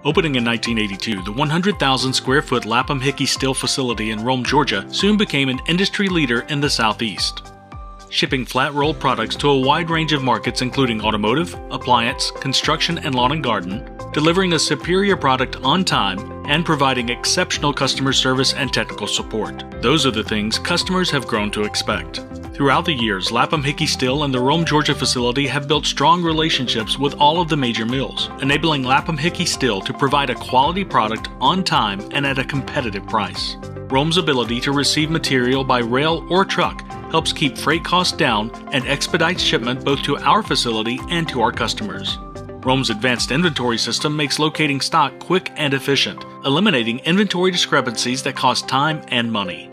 Opening in 1982, the 100,000 square foot Lapham-Hickey steel facility in Rome, Georgia soon became an industry leader in the Southeast, shipping flat-rolled products to a wide range of markets including automotive, appliance, construction, and lawn and garden, delivering a superior product on time and providing exceptional customer service and technical support. Those are the things customers have grown to expect. Throughout the years, Lapham-Hickey Steel and the Rome, Georgia facility have built strong relationships with all of the major mills, enabling Lapham-Hickey Steel to provide a quality product on time and at a competitive price. Rome's ability to receive material by rail or truck helps keep freight costs down and expedites shipment both to our facility and to our customers. Rome's advanced inventory system makes locating stock quick and efficient, eliminating inventory discrepancies that cost time and money.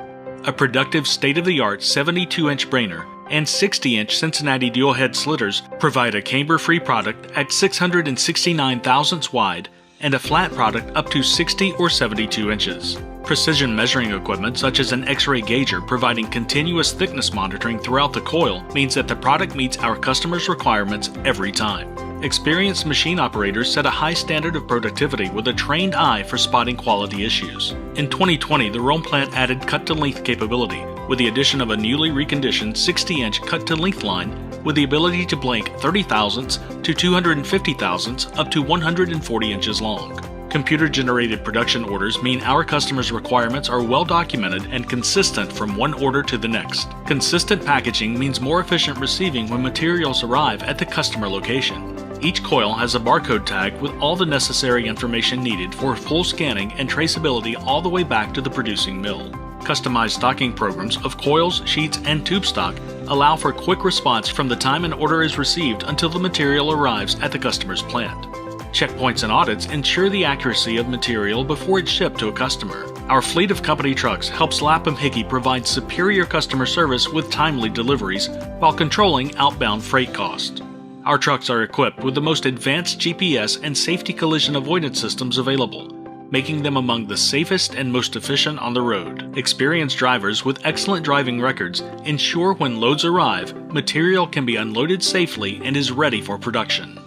A productive state-of-the-art 72-inch brainer and 60-inch Cincinnati dual-head slitters provide a camber-free product at 669 thousandths wide and a flat product up to 60 or 72 inches. Precision measuring equipment such as an X-ray gauger providing continuous thickness monitoring throughout the coil means that the product meets our customers' requirements every time. Experienced machine operators set a high standard of productivity with a trained eye for spotting quality issues. In 2020, the Rome plant added cut-to-length capability with the addition of a newly reconditioned 60-inch cut-to-length line with the ability to blank 30 thousandths to 250 thousandths up to 140 inches long. Computer-generated production orders mean our customers' requirements are well documented and consistent from one order to the next. Consistent packaging means more efficient receiving when materials arrive at the customer location. Each coil has a barcode tag with all the necessary information needed for full scanning and traceability all the way back to the producing mill. Customized stocking programs of coils, sheets, and tube stock allow for quick response from the time an order is received until the material arrives at the customer's plant. Checkpoints and audits ensure the accuracy of material before it's shipped to a customer. Our fleet of company trucks helps Lapham-Hickey provide superior customer service with timely deliveries while controlling outbound freight costs. Our trucks are equipped with the most advanced GPS and safety collision avoidance systems available, making them among the safest and most efficient on the road. Experienced drivers with excellent driving records ensure when loads arrive, material can be unloaded safely and is ready for production.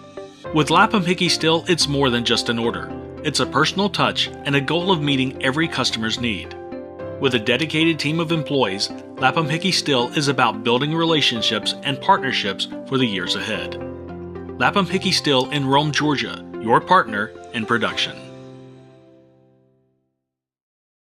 With Lapham-Hickey Steel, it's more than just an order. It's a personal touch and a goal of meeting every customer's need. With a dedicated team of employees, Lapham-Hickey Steel is about building relationships and partnerships for the years ahead. Lapham-Hickey Steel in Rome, Georgia, your partner in production.